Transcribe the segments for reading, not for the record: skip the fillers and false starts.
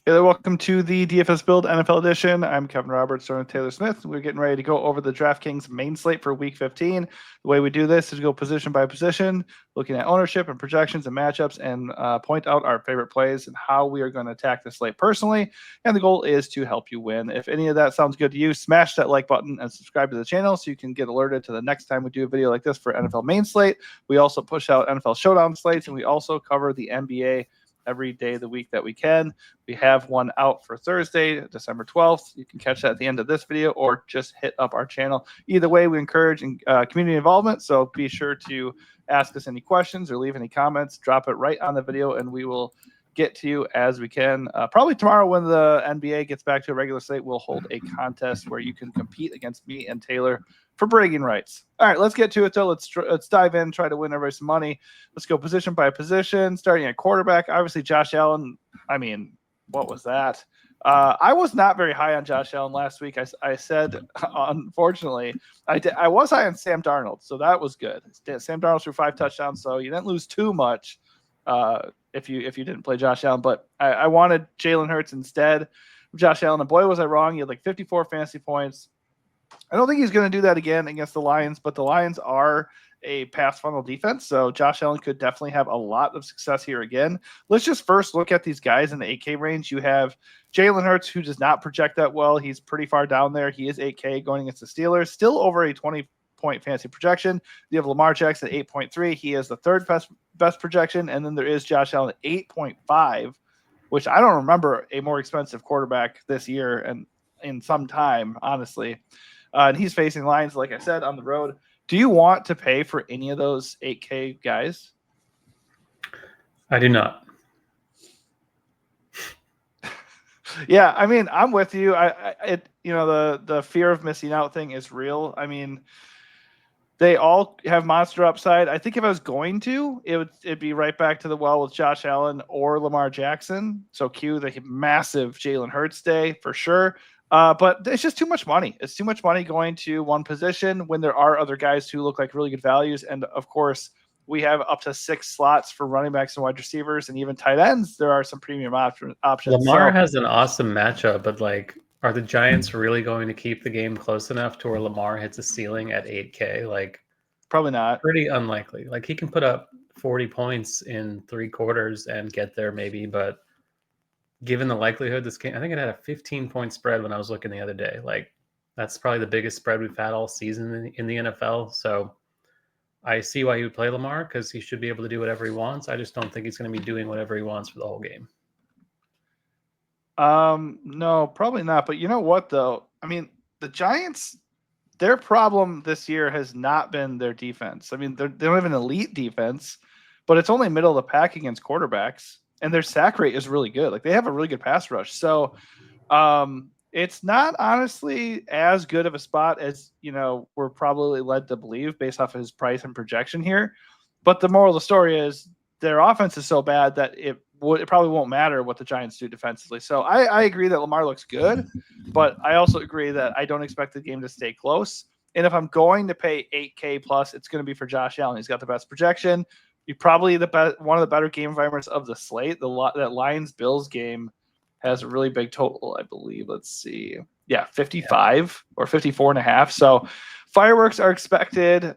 Hey there, welcome to the DFS Build NFL Edition. I'm Kevin Roberts, joined with Taylor Smith. We're getting ready to go over the DraftKings main slate for Week 15. The way we do this is go position by position, looking at ownership and projections and matchups, and point out our favorite plays and how we are going to attack the slate personally. And the goal is to help you win. If any of that sounds good to you, smash that like button and subscribe to the channel so you can get alerted to the next time we do a video like this for NFL main slate. We also push out NFL showdown slates, and we also cover the NBA every day of the week that we can. We have one out for Thursday, December 12th. You can catch that at the end of this video or just hit up our channel. Either way, we encourage community involvement, so be sure to ask us any questions or leave any comments. Drop it right on the video, and we will get to you as we can. Probably tomorrow when the NBA gets back to a regular slate, we'll hold a contest where you can compete against me and Taylor for bragging rights. All right, let's get to it, though. Let's dive in, try to win everybody some money. Let's go position by position, starting at quarterback. Obviously, Josh Allen, I mean, what was that? I was not very high on Josh Allen last week. I said, unfortunately, I was high on Sam Darnold, so that was good. Sam Darnold threw 5 touchdowns, so you didn't lose too much if you didn't play Josh Allen. But I wanted Jalen Hurts instead of Josh Allen, and boy, was I wrong. He had like 54 fantasy points. I don't think he's going to do that again against the Lions, but the Lions are a pass funnel defense, so Josh Allen could definitely have a lot of success here again. Let's just first look at these guys in the 8K range. You have Jalen Hurts, who does not project that well. He's pretty far down there. He is 8K going against the Steelers, still over a 20-point fantasy projection. You have Lamar Jackson at 8.3. He is the third best projection, and then there is Josh Allen at 8.5, which I don't remember a more expensive quarterback this year and in some time, honestly. And he's facing Lions, like I said, on the road. Do you want to pay for any of those 8K guys? I do not. Yeah, I mean, I'm with you. The fear of missing out thing is real. I mean, they all have monster upside. I think if I was going to, it'd be right back to the well with Josh Allen or Lamar Jackson. So cue the massive Jalen Hurts day for sure. But it's just too much money. It's too much money going to one position when there are other guys who look like really good values. And of course, we have up to 6 slots for running backs and wide receivers, and even tight ends. There are some premium options. Lamar has an awesome matchup, but like, are the Giants really going to keep the game close enough to where Lamar hits a ceiling at 8K? Like, probably not. Pretty unlikely. Like, he can put up 40 points in 3 quarters and get there maybe, but given the likelihood this game, I think it had a 15-point spread when I was looking the other day. Like, that's probably the biggest spread we've had all season in the NFL. So I see why he would play Lamar, because he should be able to do whatever he wants. I just don't think he's going to be doing whatever he wants for the whole game. No, probably not. But you know what, though? I mean, the Giants, their problem this year has not been their defense. I mean, they don't have an elite defense, but it's only middle of the pack against quarterbacks, and their sack rate is really good. Like, they have a really good pass rush. So it's not honestly as good of a spot as, we're probably led to believe based off of his price and projection here. But the moral of the story is their offense is so bad that it probably won't matter what the Giants do defensively. So I agree that Lamar looks good, but I also agree that I don't expect the game to stay close. And if I'm going to pay 8K plus, it's going to be for Josh Allen. He's got the best projection. He probably one of the better game environments of the slate. That Lions-Bills game has a really big total, I believe. Let's see. Yeah, 55 or 54.5. So fireworks are expected.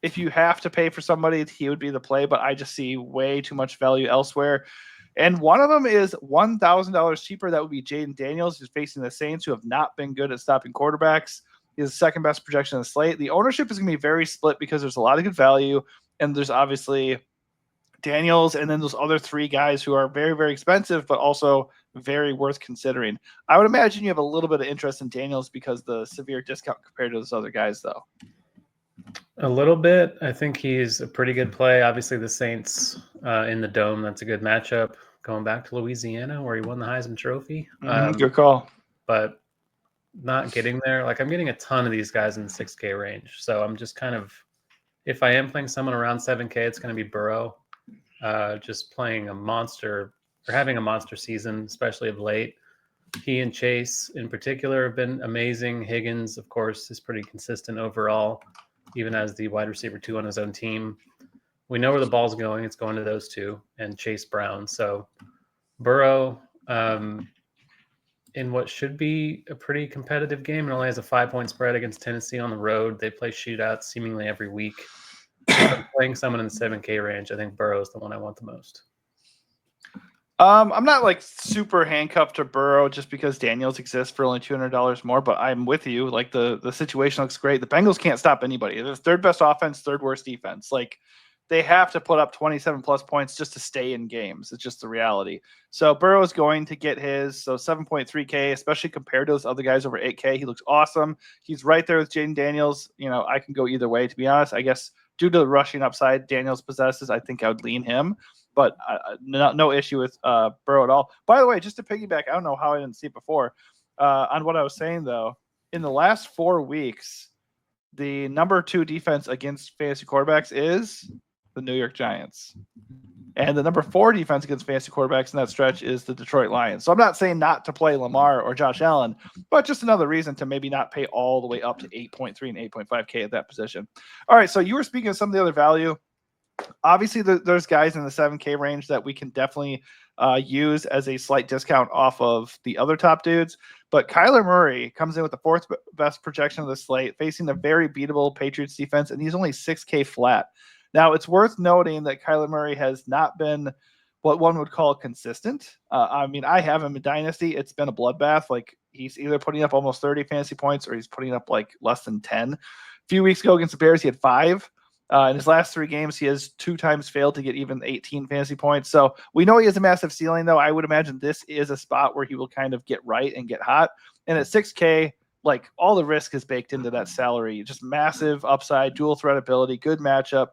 If you have to pay for somebody, he would be the play, but I just see way too much value elsewhere. And one of them is $1,000 cheaper. That would be Jaden Daniels, who's facing the Saints, who have not been good at stopping quarterbacks. He's the second best projection on the slate. The ownership is going to be very split because there's a lot of good value, and there's obviously Daniels and then those other 3 guys who are very, very expensive, but also very worth considering. I would imagine you have a little bit of interest in Daniels because the severe discount compared to those other guys, though. A little bit. I think he's a pretty good play. Obviously, the Saints in the Dome, that's a good matchup. Going back to Louisiana, where he won the Heisman Trophy. Good call. But not getting there. Like, I'm getting a ton of these guys in the 6K range. So I'm just kind of, if I am playing someone around 7K, it's going to be Burrow. Just playing a monster, or having a monster season, especially of late. He and Chase in particular have been amazing. Higgins, of course, is pretty consistent overall, even as the wide receiver 2 on his own team. We know where the ball's going. It's going to those 2 and Chase Brown. So Burrow, in what should be a pretty competitive game. It only has a 5-point spread against Tennessee on the road. They play shootouts seemingly every week. If I'm playing someone in the 7K range, I think Burrow is the one I want the most. I'm not like super handcuffed to Burrow just because Daniels exists for only $200 more, but I'm with you. Like the situation looks great. The Bengals can't stop anybody. They're third best offense, third worst defense. Like they have to put up 27 plus points just to stay in games. It's just the reality. So Burrow is going to get his 7.3K, especially compared to those other guys over 8K. He looks awesome. He's right there with Jaden Daniels. I can go either way, to be honest. I guess due to the rushing upside Daniels possesses, I think I would lean him. But no issue with Burrow at all. By the way, just to piggyback, I don't know how I didn't see it before. On what I was saying, though, in the last 4 weeks, the number 2 defense against fantasy quarterbacks is the New York Giants. And the number 4 defense against fantasy quarterbacks in that stretch is the Detroit Lions. So I'm not saying not to play Lamar or Josh Allen, but just another reason to maybe not pay all the way up to 8.3 and 8.5K at that position. All right, so you were speaking of some of the other value. Obviously, there's guys in the 7K range that we can definitely use as a slight discount off of the other top dudes. But Kyler Murray comes in with the 4th best projection of the slate, facing a very beatable Patriots defense, and he's only 6K flat. Now, it's worth noting that Kyler Murray has not been what one would call consistent. I mean, I have him in Dynasty. It's been a bloodbath. Like, he's either putting up almost 30 fantasy points or he's putting up like less than 10. A few weeks ago against the Bears, he had 5. In his last 3 games, he has 2 times failed to get even 18 fantasy points. So we know he has a massive ceiling, though. I would imagine this is a spot where he will kind of get right and get hot. And at 6K, like all the risk is baked into that salary. Just massive upside, dual threat ability, good matchup.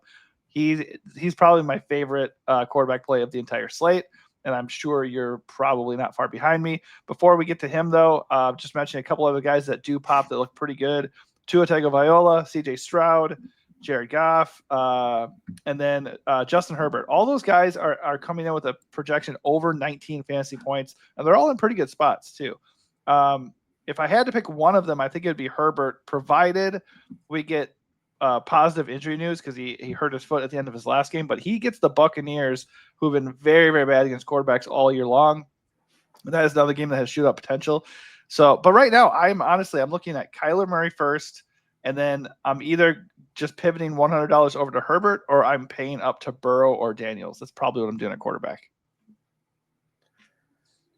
He's probably my favorite quarterback play of the entire slate, and I'm sure you're probably not far behind me. Before we get to him, though, just mentioning a couple other guys that do pop that look pretty good. Tua Tagovailoa, CJ Stroud, Jared Goff, and then Justin Herbert. All those guys are coming in with a projection over 19 fantasy points, and they're all in pretty good spots too. If I had to pick one of them, I think it would be Herbert, provided we get positive injury news, because he hurt his foot at the end of his last game. But he gets the Buccaneers, who have been very, very bad against quarterbacks all year long. And that is another game that has shootout potential. So, but right now, I'm looking at Kyler Murray first, and then I'm either just pivoting $100 over to Herbert, or I'm paying up to Burrow or Daniels. That's probably what I'm doing at quarterback.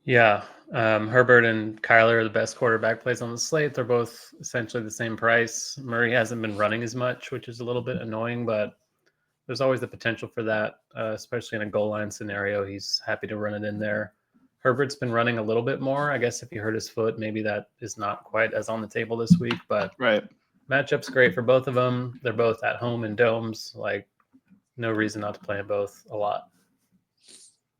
Yeah, Herbert and Kyler are the best quarterback plays on the slate. They're both essentially the same price. Murray hasn't been running as much, which is a little bit annoying, but there's always the potential for that, especially in a goal line scenario. He's happy to run it in there. Herbert's been running a little bit more. I guess if he hurt his foot, maybe that is not quite as on the table this week, but right. Matchup's great for both of them. They're both at home in domes. Like, no reason not to play them both a lot.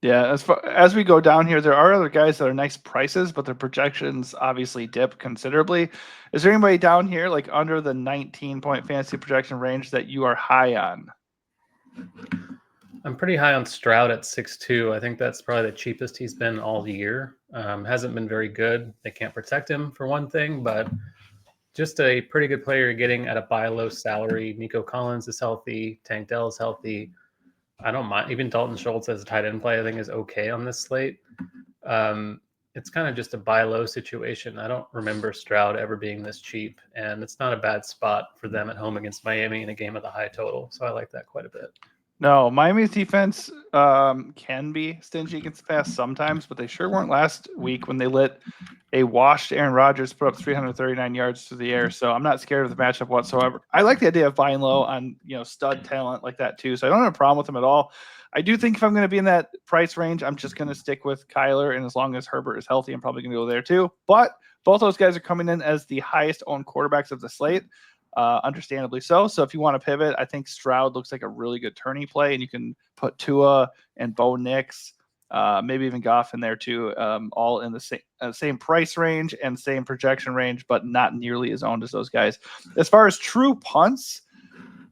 Yeah, as we go down here, there are other guys that are nice prices, but their projections obviously dip considerably. Is there anybody down here like under the 19-point fantasy projection range that you are high on? I'm pretty high on Stroud at 6'2". I think that's probably the cheapest he's been all year. Hasn't been very good. They can't protect him for one thing, but just a pretty good player you're getting at a buy low salary. Nico Collins is healthy. Tank Dell is healthy. I don't mind. Even Dalton Schultz as a tight end play, I think, is okay on this slate. It's kind of just a buy low situation. I don't remember Stroud ever being this cheap, and it's not a bad spot for them at home against Miami in a game with a high total. So I like that quite a bit. No, Miami's defense can be stingy against the pass sometimes, but they sure weren't last week when they let a washed Aaron Rodgers put up 339 yards through the air. So I'm not scared of the matchup whatsoever. I like the idea of buying low on stud talent like that too. So I don't have a problem with them at all. I do think if I'm going to be in that price range, I'm just going to stick with Kyler, and as long as Herbert is healthy, I'm probably going to go there too. But both those guys are coming in as the highest owned quarterbacks of the slate. Understandably so. So if you want to pivot, I think Stroud looks like a really good tourney play, and you can put Tua and Bo Nix, maybe even Goff in there too, all in the same price range and same projection range, but not nearly as owned as those guys. As far as true punts,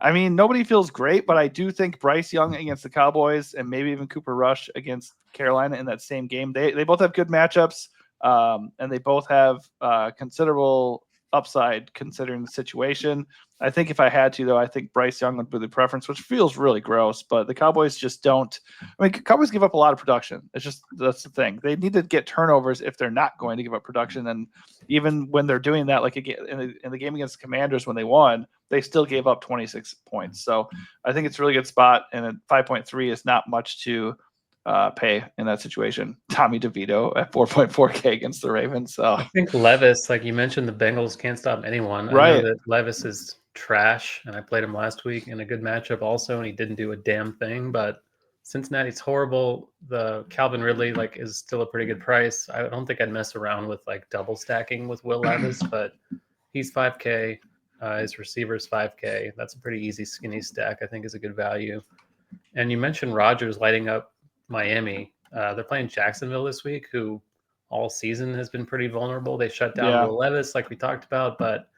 I mean, nobody feels great, but I do think Bryce Young against the Cowboys and maybe even Cooper Rush against Carolina in that same game, they both have good matchups, and they both have considerable upside considering the situation. I think if I had to, though, I think Bryce Young would be the preference, which feels really gross. But the Cowboys just don't. I mean, Cowboys give up a lot of production. It's just that's the thing. They need to get turnovers if they're not going to give up production. And even when they're doing that, like in the game against the Commanders when they won, they still gave up 26 points. So I think it's a really good spot. And at 5.3 is not much to pay in that situation. Tommy DeVito at 4.4K against the Ravens. So I think Levis, like you mentioned, the Bengals can't stop anyone. Right. I know that Levis is trash, and I played him last week in a good matchup also, and he didn't do a damn thing. But Cincinnati's horrible. The Calvin Ridley is still a pretty good price. I don't think I'd mess around with double stacking with Will Levis, but he's 5K. His receiver's 5K. That's a pretty easy skinny stack. I think is a good value. And you mentioned Rodgers lighting up Miami. They're playing Jacksonville this week, who all season has been pretty vulnerable. They shut down Will Levis, like we talked about, but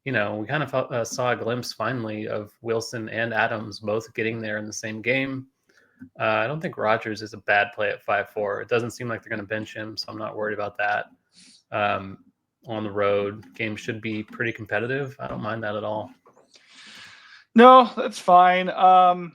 we kind of saw a glimpse finally of Wilson and Adams both getting there in the same game. I don't think Rodgers is a bad play at 5-4. It doesn't seem like they're going to bench him, so I'm not worried about that. On the road, game should be pretty competitive. I don't mind that at all. No, that's fine. I've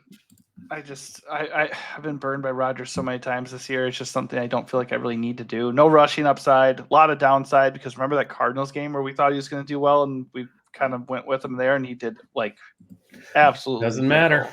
been burned by Rodgers so many times this year. It's just something I don't feel like I really need to do. No rushing upside, a lot of downside because remember that Cardinals game where we thought he was going to do well and we kind of went with him there and he did absolutely doesn't matter.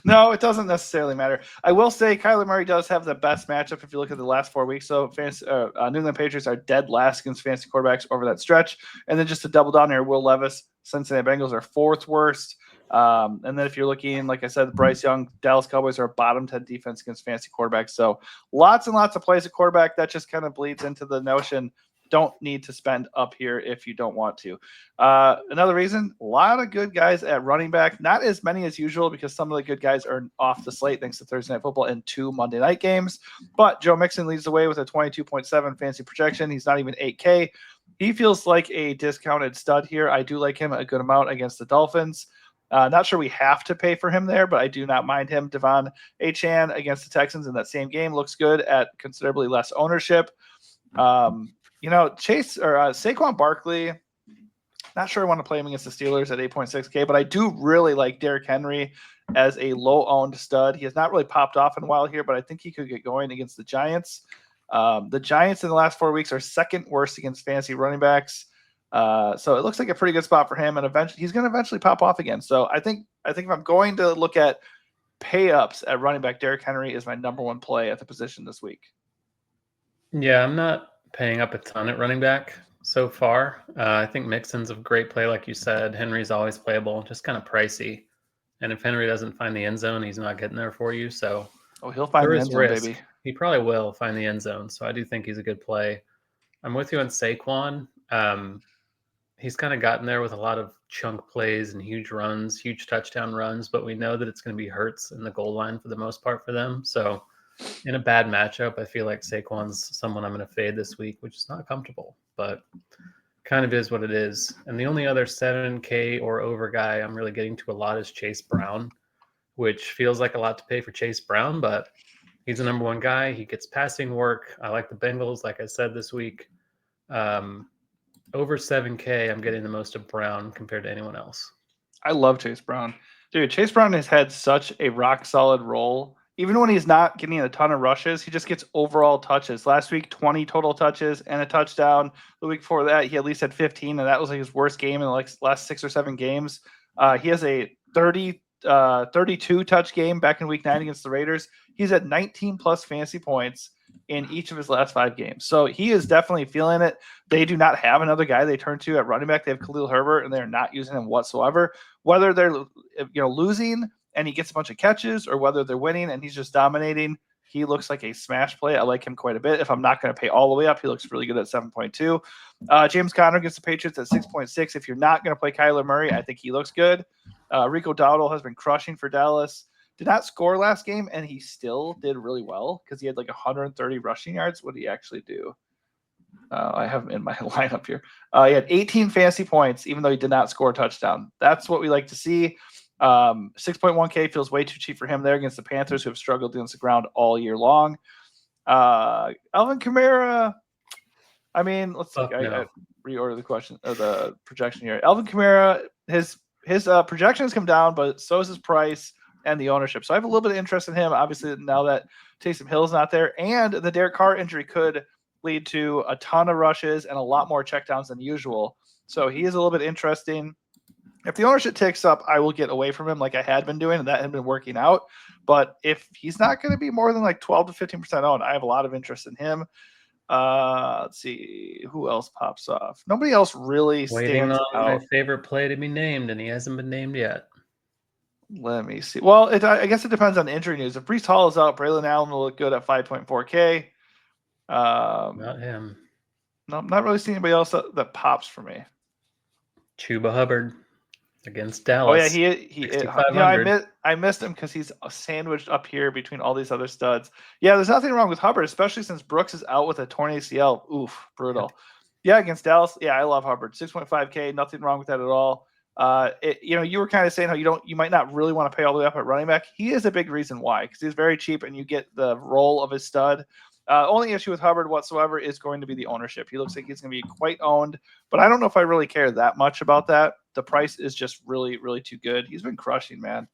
No, it doesn't necessarily matter. I will say Kyler Murray does have the best matchup if you look at the last 4 weeks. So New England Patriots are dead last against fantasy quarterbacks over that stretch. And then just to double down here, Will Levis, Cincinnati Bengals are 4th worst. And then if you're looking, like I said, Bryce Young, Dallas Cowboys are a bottom 10 defense against fantasy quarterbacks. So lots and lots of plays at quarterback. That just kind of bleeds into the notion don't need to spend up here if you don't want to. Another reason, a lot of good guys at running back, not as many as usual because some of the good guys are off the slate thanks to Thursday Night Football and 2 Monday night games. But Joe Mixon leads the way with a 22.7 fantasy projection. He's not even 8K. He feels like a discounted stud here. I do like him a good amount against the Dolphins. Not sure we have to pay for him there, but I do not mind him. Devon Achane against the Texans in that same game looks good at considerably less ownership. Chase or Saquon Barkley, not sure I want to play him against the Steelers at 8.6K, but I do really like Derrick Henry as a low-owned stud. He has not really popped off in a while here, but I think he could get going against the Giants. The Giants in the last 4 weeks are 2nd worst against fantasy running backs. So it looks like a pretty good spot for him, and eventually he's going to eventually pop off again. So I think if I'm going to look at pay ups at running back, Derrick Henry is my number 1 play at the position this week. Yeah, I'm not paying up a ton at running back so far. I think Mixon's a great play, like you said. Henry's always playable, just kind of pricey. And if Henry doesn't find the end zone, he's not getting there for you. So he'll find the end zone, baby. He probably will find the end zone. So I do think he's a good play. I'm with you on Saquon. He's kind of gotten there with a lot of chunk plays and huge runs, huge touchdown runs, but we know that it's going to be Hurts in the goal line for the most part for them. So in a bad matchup, I feel like Saquon's someone I'm going to fade this week, which is not comfortable, but kind of is what it is. And the only other 7K or over guy I'm really getting to a lot is Chase Brown, which feels like a lot to pay for Chase Brown, but he's the number 1 guy. He gets passing work. I like the Bengals, like I said this week. Over 7K, I'm getting the most of Brown compared to anyone else. I love Chase Brown. Dude, Chase Brown has had such a rock-solid role. Even when he's not getting a ton of rushes, he just gets overall touches. Last week, 20 total touches and a touchdown. The week before that, he at least had 15, and that was his worst game in the last 6 or 7 games. He has a 32 touch game back in week 9 against the Raiders. He's at 19-plus fantasy points in each of his last 5 games. So he is definitely feeling it. They do not have another guy they turn to at running back. They have Khalil Herbert, and they're not using him whatsoever. Whether they're losing and he gets a bunch of catches or whether they're winning and he's just dominating, he looks like a smash play. I like him quite a bit. If I'm not going to pay all the way up, he looks really good at 7.2. James Conner against the Patriots at 6.6. If you're not going to play Kyler Murray, I think he looks good. Rico Dowdle has been crushing for Dallas. Did not score last game, and he still did really well because he had 130 rushing yards. What did he actually do? I have him in my lineup here. He had 18 fantasy points, even though he did not score a touchdown. That's what we like to see. 6.1K feels way too cheap for him there against the Panthers, who have struggled against the ground all year long. Alvin Kamara, I mean, let's see. Fuck I no. reorder the question or the projection here. Alvin Kamara, his projections come down, but so is his price and the ownership. So I have a little bit of interest in him. Obviously, now that Taysom Hill's not there, and the Derek Carr injury could lead to a ton of rushes and a lot more checkdowns than usual. So he is a little bit interesting. If the ownership ticks up, I will get away from him like I had been doing, and that had been working out. But if he's not going to be more than like 12 to 15% owned, I have a lot of interest in him. Let's see who else pops off. Nobody else really Waiting stands on my out. favorite play to be named, and he hasn't been named yet. Let me see. Well, I guess it depends on the injury news. If Breece Hall is out, Braylon Allen will look good at 5.4K. Not him. No, I'm not really seeing anybody else that pops for me. Chuba Hubbard against Oh yeah, Dallas. he. 6,500. I missed him because he's sandwiched up here between all these other studs. Yeah, there's nothing wrong with Hubbard, especially since Brooks is out with a torn ACL. Oof, brutal. Yeah, against Dallas. Yeah, I love Hubbard. 6.5K, nothing wrong with that at all. You were kind of saying how you might not really want to pay all the way up at running back. He is a big reason why, because he's very cheap and you get the role of his stud. Only issue with Hubbard whatsoever is going to be the ownership. He looks like he's going to be quite owned, but I don't know if I really care that much about that. The price is just really, really too good. He's been crushing, man.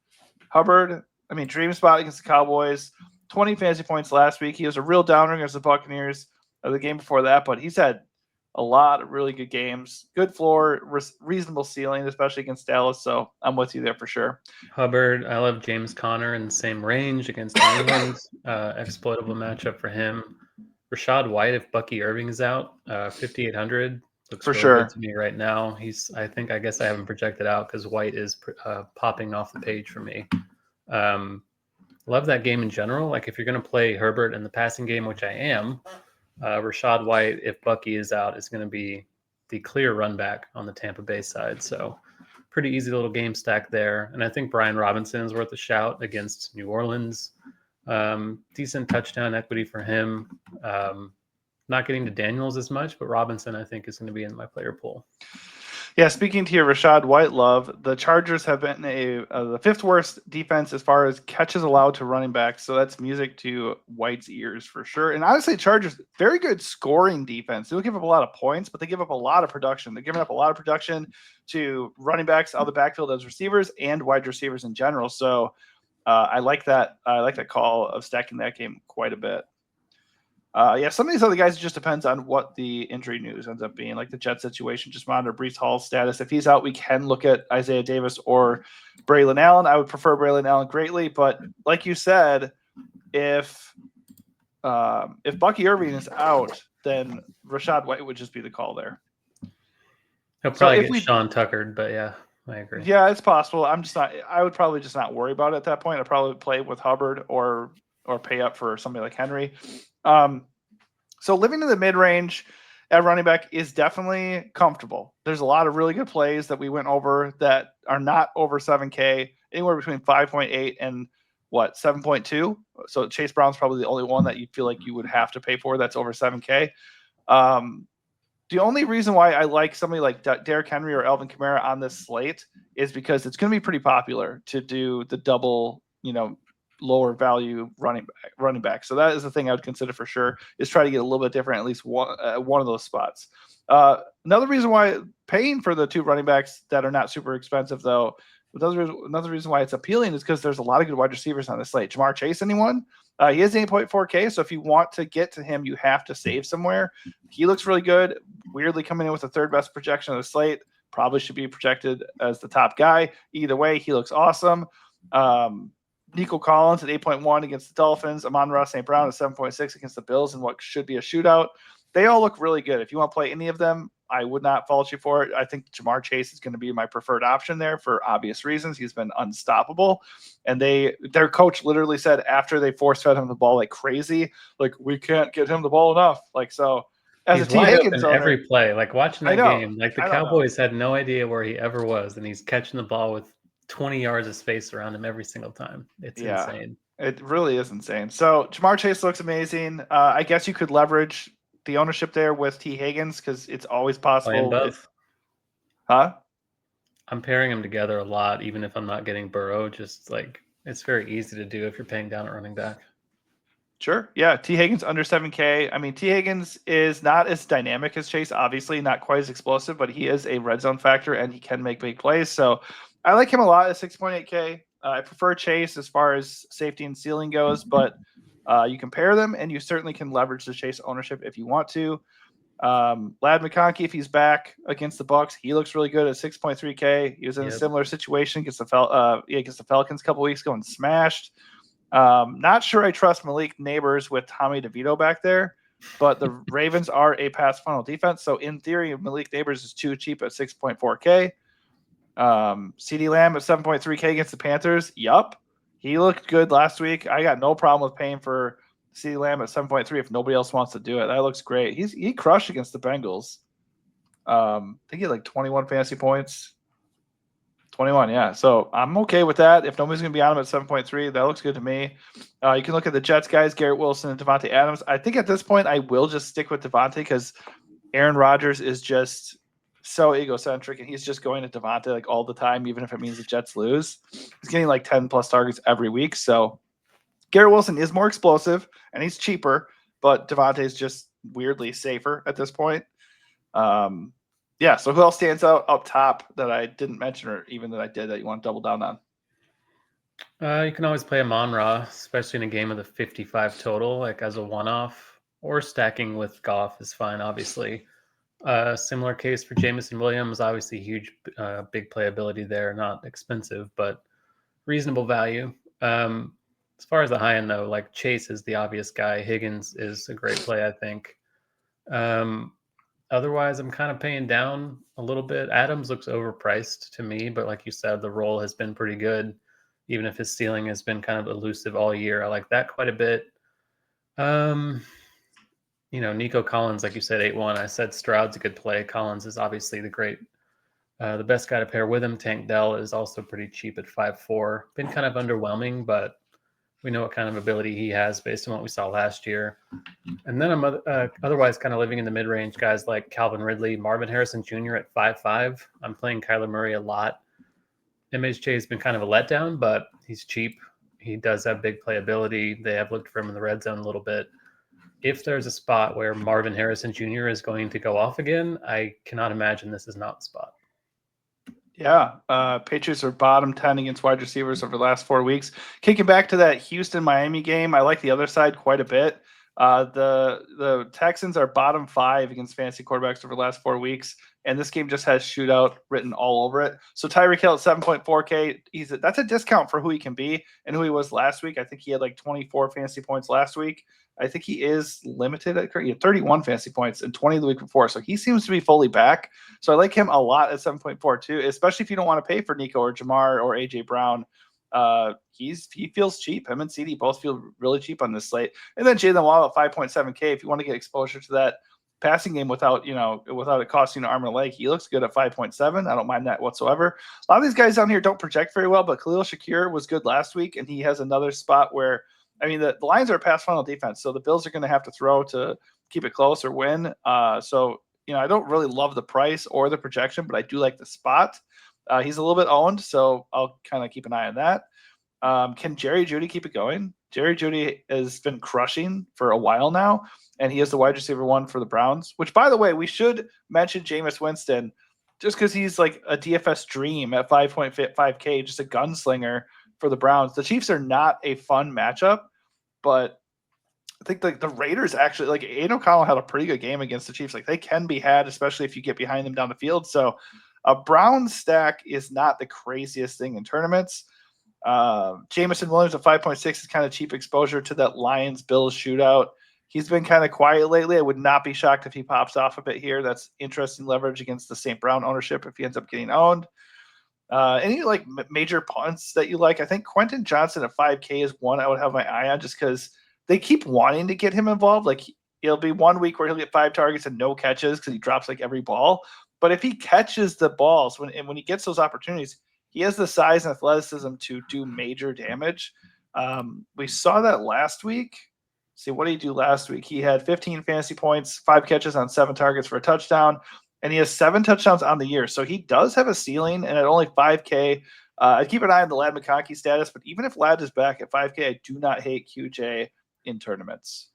Hubbard, I mean, dream spot against the Cowboys, 20 fantasy points last week. He was a real downer against the Buccaneers the game before that, but he's had a lot of really good games, good floor, reasonable ceiling, especially against Dallas. So I'm with you there for sure. Hubbard, I love James Conner in the same range against New England. Exploitable matchup for him. Rashad White, if Bucky Irving is out, 5,800 looks For really sure. good to me right now. I guess I haven't projected out because White is popping off the page for me. Love that game in general. Like if you're going to play Herbert in the passing game, which I am, Rashad White, if Bucky is out, is going to be the clear run back on the Tampa Bay side. So pretty easy little game stack there. And I think Brian Robinson is worth a shout against New Orleans. Decent touchdown equity for him. Not getting to Daniels as much, but Robinson, I think, is going to be in my player pool. Yeah, speaking to your Rashad White love, the Chargers have been the fifth worst defense as far as catches allowed to running backs. So that's music to White's ears for sure. And honestly, Chargers, very good scoring defense. They don't give up a lot of points, but they give up a lot of production. They're giving up a lot of production to running backs out of the backfield as receivers and wide receivers in general. So I like that. I like that call of stacking that game quite a bit. Some of these other guys, it just depends on what the injury news ends up being. Like the Jet situation, just monitor Breece Hall's status. If he's out, we can look at Isaiah Davis or Braylon Allen. I would prefer Braylon Allen greatly, but like you said, if Bucky Irving is out, then Rashad White would just be the call there. He'll probably get Sean Tuckered, but yeah, I agree. Yeah, it's possible. I would probably just not worry about it at that point. I'd probably play with Hubbard or pay up for somebody like Henry. So living in the mid-range at running back is definitely comfortable. There's a lot of really good plays that we went over that are not over 7K, anywhere between 5.8 and 7.2. So Chase Brown's probably the only one that you feel like you would have to pay for that's over 7K. The only reason why I like somebody like Derrick Henry or Alvin Kamara on this slate is because it's going to be pretty popular to do the double, lower value running back. So that is the thing I would consider for sure, is try to get a little bit different, at least one of those spots. Another reason why paying for the two running backs that are not super expensive, though, another reason why it's appealing is because there's a lot of good wide receivers on the slate. Jamar Chase, anyone? He is 8.4K, so if you want to get to him, you have to save somewhere. He looks really good. Weirdly coming in with the third best projection of the slate. Probably should be projected as the top guy. Either way, he looks awesome. Nico Collins at 8.1 against the Dolphins. Amon-Ra St. Brown at 7.6 against the Bills in what should be a shootout. They all look really good. If you want to play any of them, I would not fault you for it. I think Jamar Chase is going to be my preferred option there for obvious reasons. He's been unstoppable. And their coach literally said after they force-fed him the ball like crazy, like, we can't get him the ball enough. Like, so as he's a T. wide Higgins open owner, every play. Like watching that game, like the Cowboys had no idea where he ever was, and he's catching the ball with 20 yards of space around him every single time. It's insane. It really is insane. So Jamar Chase looks amazing. I guess you could leverage the ownership there with T. Higgins because it's always possible. Both. I'm pairing them together a lot, even if I'm not getting Burrow. Just like it's very easy to do if you're paying down at running back. Sure. Yeah. T. Higgins under 7K. I mean, T. Higgins is not as dynamic as Chase, obviously, not quite as explosive, but he is a red zone factor and he can make big plays. So I like him a lot at 6.8K. I prefer Chase as far as safety and ceiling goes, but you compare them and you certainly can leverage the Chase ownership if you want to. Lad McConkey, if he's back against the Bucs, he looks really good at 6.3K. He was in a similar situation against the Falcons a couple weeks ago and smashed. Not sure I trust Malik Neighbors with Tommy DeVito back there, but the Ravens are a pass funnel defense. So in theory, Malik Neighbors is too cheap at 6.4K. CD Lamb at 7.3K against the Panthers. Yup. He looked good last week. I got no problem with paying for CD Lamb at 7.3 if nobody else wants to do it. That looks great. He crushed against the Bengals. I think he had like 21 fantasy points. 21, yeah. So I'm okay with that. If nobody's going to be on him at 7.3, that looks good to me. You can look at the Jets guys, Garrett Wilson and Devontae Adams. I think at this point I will just stick with Devontae because Aaron Rodgers is just so egocentric and he's just going to Devontae like all the time, even if it means the Jets lose. He's getting like 10 plus targets every week. So Garrett Wilson is more explosive and he's cheaper, but Devontae is just weirdly safer at this point. Yeah, so who else stands out up top that I didn't mention or even that I did that you want to double down on? You can always play Amon-Ra, especially in a game with a 55 total, like as a one-off, or stacking with Goff is fine, obviously. Similar case for Jameson Williams, obviously huge, big playability there, not expensive, but reasonable value. As far as the high end, though, like Chase is the obvious guy. Higgins is a great play, I think. Otherwise, I'm kind of paying down a little bit. Adams looks overpriced to me, but like you said, the role has been pretty good, even if his ceiling has been kind of elusive all year. I like that quite a bit. Nico Collins, like you said, 8-1. I said Stroud's a good play. Collins is obviously the best guy to pair with him. Tank Dell is also pretty cheap at 5.4. Been kind of underwhelming, but we know what kind of ability he has based on what we saw last year. And then I'm otherwise kind of living in the mid-range guys like Calvin Ridley, Marvin Harrison Jr. at 5.5. I'm playing Kyler Murray a lot. MHJ has been kind of a letdown, but he's cheap. He does have big playability. They have looked for him in the red zone a little bit. If there's a spot where Marvin Harrison Jr. is going to go off again, I cannot imagine this is not the spot. Yeah, Patriots are bottom 10 against wide receivers over the last 4 weeks. Kicking back to that Houston-Miami game, I like the other side quite a bit. The Texans are bottom 5 against fantasy quarterbacks over the last 4 weeks, and this game just has shootout written all over it. So Tyreek Hill at 7.4K, that's a discount for who he can be and who he was last week. I think he had like 24 fantasy points last week. I think he is limited at 31 fantasy points and 20 the week before. So he seems to be fully back. So I like him a lot at 7.4 too, especially if you don't want to pay for Nico or Jamar or AJ Brown. He feels cheap. Him and CD both feel really cheap on this slate. And then Jalen Waddle at 5.7K. If you want to get exposure to that passing game without it costing an arm and a leg, he looks good at 5.7. I don't mind that whatsoever. A lot of these guys down here don't project very well, but Khalil Shakir was good last week, and he has another spot where the Lions are a pass funnel defense, so the Bills are going to have to throw to keep it close or win. I don't really love the price or the projection, but I do like the spot. He's a little bit owned, so I'll kind of keep an eye on that. Can Jerry Jeudy keep it going? Jerry Jeudy has been crushing for a while now, and he is the wide receiver 1 for the Browns, which, by the way, we should mention Jameis Winston just because he's like a DFS dream at 5.5K, just a gunslinger for the Browns. The Chiefs are not a fun matchup, but I think like the Raiders actually, like Aiden O'Connell had a pretty good game against the Chiefs. Like they can be had, especially if you get behind them down the field. So a Browns stack is not the craziest thing in tournaments. Jameson Williams at 5.6 is kind of cheap exposure to that Lions-Bills shootout. He's been kind of quiet lately. I would not be shocked if he pops off a bit here. That's interesting leverage against the St. Brown ownership if he ends up getting owned. Any like major punts that you like? I think Quentin Johnson at 5K is one I would have my eye on just because they keep wanting to get him involved. Like it'll be 1 week where he'll get 5 targets and no catches because he drops like every ball. But if he catches the balls when he gets those opportunities, he has the size and athleticism to do major damage. We saw that last week. See, what did he do last week? He had 15 fantasy points, 5 catches on 7 targets for a touchdown, and he has 7 touchdowns on the year. So he does have a ceiling, and at only 5K, I keep an eye on the Lad McConkey status, but even if Lad is back at 5K, I do not hate QJ in tournaments.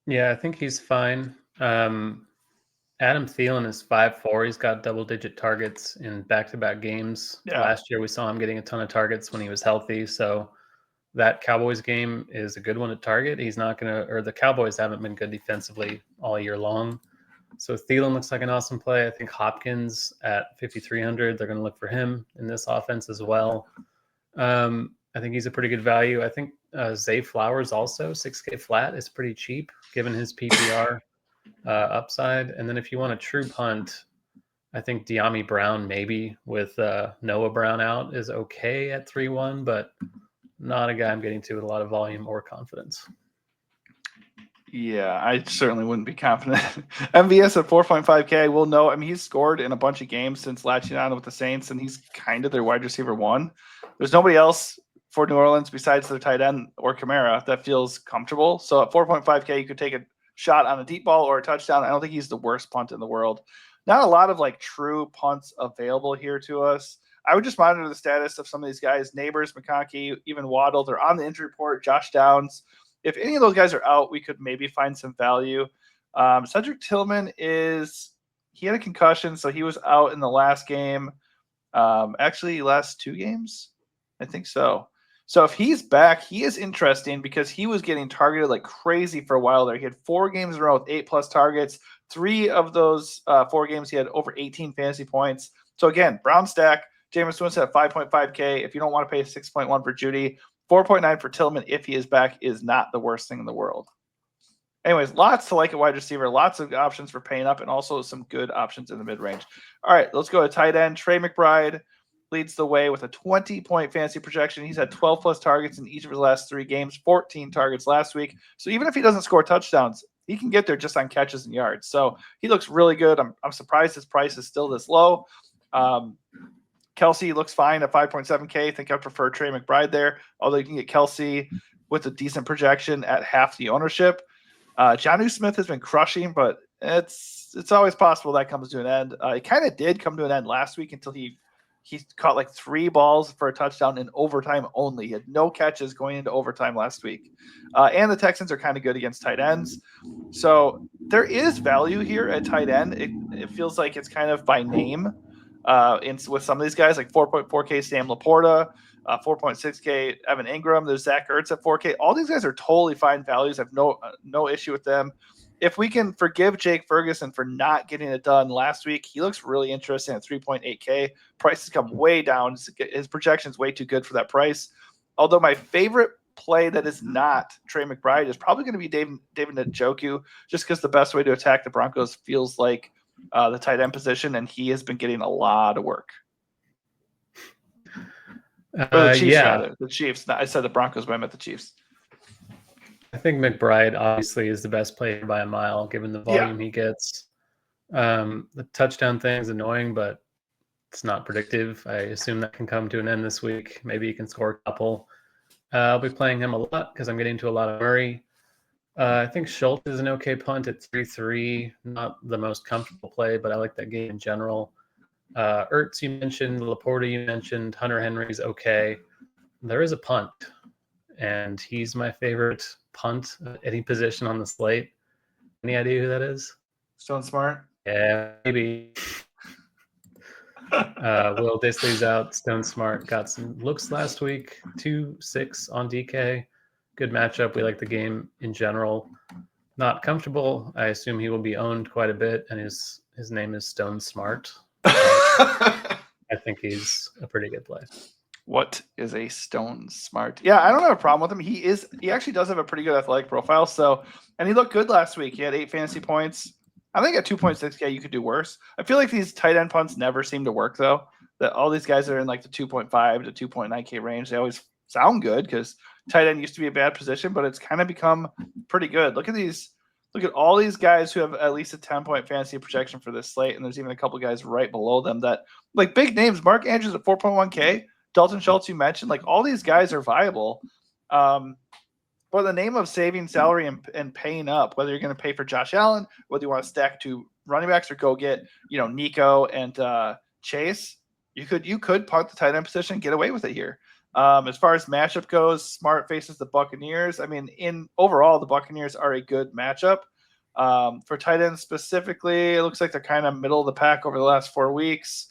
Yeah, I think he's fine. Adam Thielen is 5'4". He's got double-digit targets in back-to-back games. Yeah. Last year, we saw him getting a ton of targets when he was healthy. So that Cowboys game is a good one to target. He's not going to, or the Cowboys haven't been good defensively all year long. So Thielen looks like an awesome play. I think Hopkins at 5,300, they're going to look for him in this offense as well. I think he's a pretty good value. I think Zay Flowers also, 6K flat, is pretty cheap given his PPR upside. And then if you want a true punt, I think De'Ami Brown maybe with Noah Brown out is okay at 3-1, but not a guy I'm getting to with a lot of volume or confidence. Yeah, I certainly wouldn't be confident. MVS at 4.5K, we'll know. I mean, he's scored in a bunch of games since latching on with the Saints, and he's kind of their wide receiver one. There's nobody else for New Orleans besides their tight end or Kamara that feels comfortable. So at 4.5K, you could take a shot on a deep ball or a touchdown. I don't think he's the worst punt in the world. Not a lot of like true punts available here to us. I would just monitor the status of some of these guys, Neighbors, McConkey, even Waddle. They're on the injury report, Josh Downs. If any of those guys are out, we could maybe find some value. Cedric Tillman he had a concussion, so he was out in the last game. Actually, last 2 games? I think so. So if he's back, he is interesting because he was getting targeted like crazy for a while there. He had 4 games in a row with 8+ targets. 3 of those 4 games, he had over 18 fantasy points. So again, Brown stack, Jameis Winston at 5.5K. If you don't want to pay 6.1 for Judy, 4.9 for Tillman if he is back is not the worst thing in the world. Anyways, lots to like at wide receiver, lots of options for paying up, and also some good options in the mid-range. All right, let's go to tight end. Trey McBride leads the way with a 20-point fantasy projection. He's had 12+ targets in each of his last 3 games, 14 targets last week. So even if he doesn't score touchdowns, he can get there just on catches and yards. So he looks really good. I'm surprised his price is still this low. Kelsey looks fine at 5.7K. I think I prefer Trey McBride there, although you can get Kelsey with a decent projection at half the ownership. Jonnu Smith has been crushing, but it's always possible that comes to an end. It kind of did come to an end last week until he caught like 3 balls for a touchdown in overtime only. He had no catches going into overtime last week. And the Texans are kind of good against tight ends. So there is value here at tight end. It feels like it's kind of by name. With some of these guys, like 4.4K Sam Laporta, 4.6K Evan Ingram, there's Zach Ertz at 4K. All these guys are totally fine values. I have no issue with them. If we can forgive Jake Ferguson for not getting it done last week, he looks really interesting at 3.8K. Price has come way down. His projection is way too good for that price. Although my favorite play that is not Trey McBride is probably going to be David Njoku, just because the best way to attack the Broncos feels like the tight end position, and he has been getting a lot of work. The Chiefs, rather. The Chiefs. I said the Broncos, but I meant the Chiefs. I think McBride obviously is the best player by a mile, given the volume he gets. The touchdown thing is annoying, but it's not predictive. I assume that can come to an end this week. Maybe he can score a couple. I'll be playing him a lot because I'm getting to a lot of Murray. I think Schultz is an okay punt at 3-3. Not the most comfortable play, but I like that game in general. Ertz, you mentioned. Laporta, you mentioned. Hunter Henry's okay. There is a punt, and he's my favorite punt at any position on the slate. Any idea who that is? Stone Smart? Yeah, maybe. Will Disley's out. Stone Smart got some looks last week. 2-6 on DK. Good matchup. We like the game in general. Not comfortable. I assume he will be owned quite a bit, and his name is Stone Smart. I think he's a pretty good play. What is a Stone Smart? Yeah, I don't have a problem with him. He actually does have a pretty good athletic profile. So, and he looked good last week. He had 8 fantasy points. I think at 2.6K you could do worse. I feel like these tight end punts never seem to work though. That all these guys are in like the 2.5 to 2.9K range. They always sound good because tight end used to be a bad position, but it's kind of become pretty good. Look at all these guys who have at least a 10-point fantasy projection for this slate, and there's even a couple guys right below them that like big names. Mark Andrews at 4.1K, Dalton Schultz you mentioned, like all these guys are viable. For the name of saving salary and paying up, whether you're going to pay for Josh Allen, whether you want to stack 2 running backs or go get, Nico and Chase, you could punt the tight end position and get away with it here. As far as matchup goes, Smart faces the Buccaneers. I mean, in overall, the Buccaneers are a good matchup. For tight ends specifically, it looks like they're kind of middle of the pack over the last 4 weeks.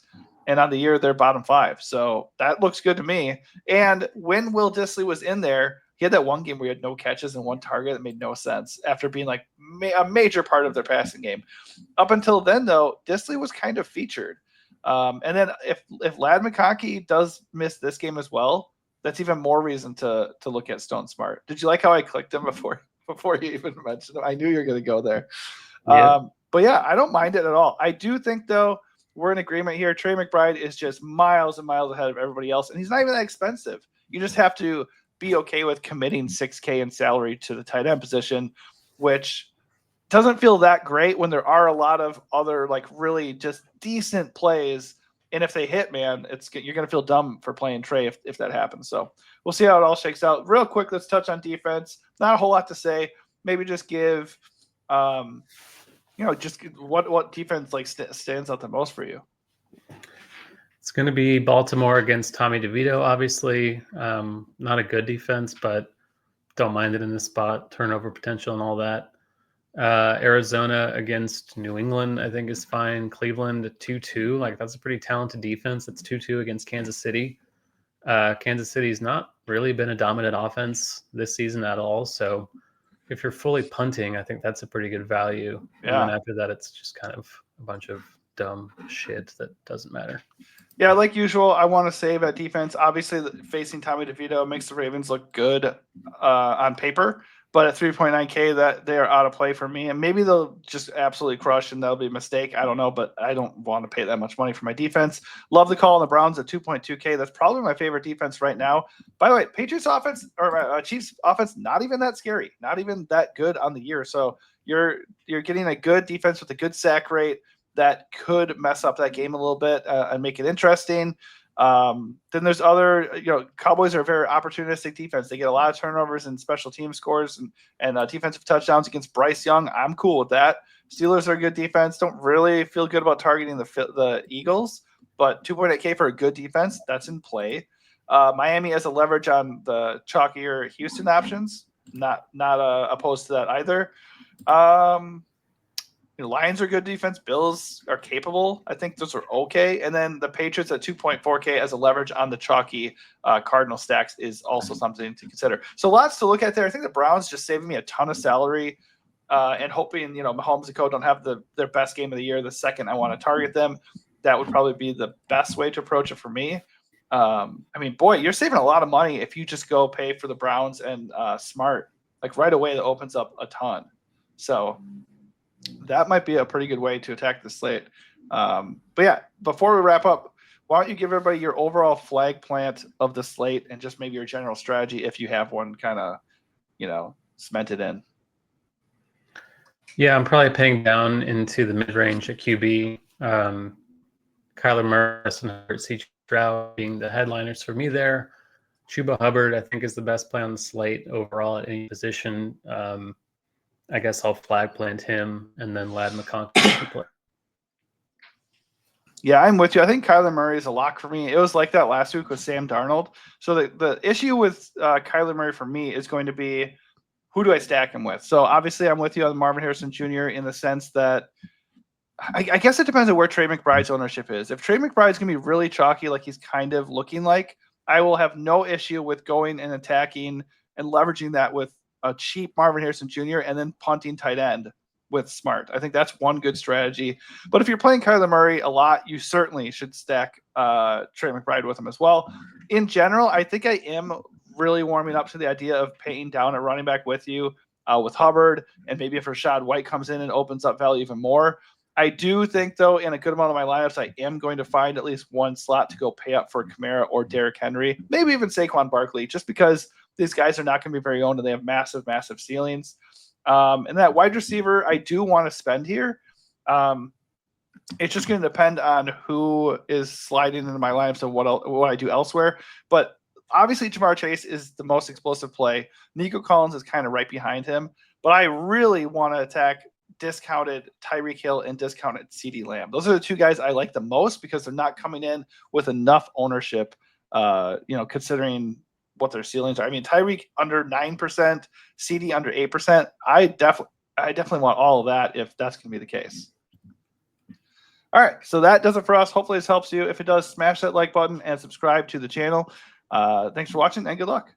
And on the year, they're bottom 5. So that looks good to me. And when Will Dissly was in there, he had that one game where he had no catches and 1 target that made no sense after being like a major part of their passing game. Up until then, though, Dissly was kind of featured. And then if Ladd McConkey does miss this game as well, that's even more reason to look at Stone Smart. Did you like how I clicked him before you even mentioned him? I knew you were going to go there. Yeah. But yeah, I don't mind it at all. I do think, though, we're in agreement here. Trey McBride is just miles and miles ahead of everybody else, and he's not even that expensive. You just have to be okay with committing $6K in salary to the tight end position, which doesn't feel that great when there are a lot of other like really just decent plays. And if they hit, man, you're going to feel dumb for playing Trey if that happens. So we'll see how it all shakes out. Real quick, let's touch on defense. Not a whole lot to say. Maybe just give, just what defense like stands out the most for you. It's going to be Baltimore against Tommy DeVito, obviously. Not a good defense, but don't mind it in this spot. Turnover potential and all that. Arizona against New England, I think, is fine. Cleveland 2-2. Like, that's a pretty talented defense. That's 2-2 against Kansas City. Kansas City's not really been a dominant offense this season at all. So if you're fully punting, I think that's a pretty good value. Yeah. And then after that, it's just kind of a bunch of dumb shit that doesn't matter. Yeah, like usual, I want to save at defense. Obviously, facing Tommy DeVito makes the Ravens look good on paper, but at 3.9K, that they are out of play for me. And maybe they'll just absolutely crush, and that'll be a mistake. I don't know, but I don't want to pay that much money for my defense. Love the call on the Browns at 2.2K. That's probably my favorite defense right now. By the way, Patriots offense or Chiefs offense, not even that scary, not even that good on the year. So you're getting a good defense with a good sack rate that could mess up that game a little bit and make it interesting. Then there's other, Cowboys are a very opportunistic defense. They get a lot of turnovers and special team scores and defensive touchdowns against Bryce Young. I'm cool with that. Steelers are a good defense. Don't really feel good about targeting the Eagles, but 2.8K for a good defense, that's in play. Miami has a leverage on the chalkier Houston options. Not opposed to that either. Lions are good defense. Bills are capable. I think those are okay. And then the Patriots at 2.4K as a leverage on the chalky Cardinal stacks is also something to consider. So lots to look at there. I think the Browns just saving me a ton of salary and hoping, Mahomes and co don't have their best game of the year the second I want to target them. That would probably be the best way to approach it for me. Boy, you're saving a lot of money if you just go pay for the Browns and Smart. Like right away, that opens up a ton. So that might be a pretty good way to attack the slate. But yeah, before we wrap up, why don't you give everybody your overall flag plant of the slate and just maybe your general strategy if you have one kind of, cemented in. Yeah, I'm probably paying down into the mid-range at QB. Kyler Murray and C. Stroud being the headliners for me there. Chuba Hubbard, I think, is the best play on the slate overall at any position. I guess I'll flag plant him and then Ladd McConkey play. Yeah, I'm with you. I think Kyler Murray is a lock for me. It was like that last week with Sam Darnold. So the issue with Kyler Murray for me is going to be, who do I stack him with? So obviously I'm with you on Marvin Harrison Jr. in the sense that I guess it depends on where Trey McBride's ownership is. If Trey McBride's going to be really chalky like he's kind of looking like, I will have no issue with going and attacking and leveraging that with a cheap Marvin Harrison Jr. and then punting tight end with Smart. I think that's one good strategy. But if you're playing Kyler Murray a lot, you certainly should stack Trey McBride with him as well. In general, I think I am really warming up to the idea of paying down a running back with you with Hubbard, and maybe if Rachaad White comes in and opens up value even more. I do think, though, in a good amount of my lineups, I am going to find at least one slot to go pay up for Kamara or Derrick Henry, maybe even Saquon Barkley, just because these guys are not going to be very owned and they have massive, massive ceilings. And that wide receiver, I do want to spend here. It's just going to depend on who is sliding into my lineups and what I do elsewhere. But obviously, Jamar Chase is the most explosive play. Nico Collins is kind of right behind him. But I really want to attack discounted Tyreek Hill and discounted CeeDee Lamb. Those are the two guys I like the most because they're not coming in with enough ownership considering what their ceilings are. I mean, Tyreek under 9%, CD under 8%. I definitely want all of that if that's going to be the case. All right, so that does it for us. Hopefully this helps you. If it does, smash that like button and subscribe to the channel. Thanks for watching and good luck.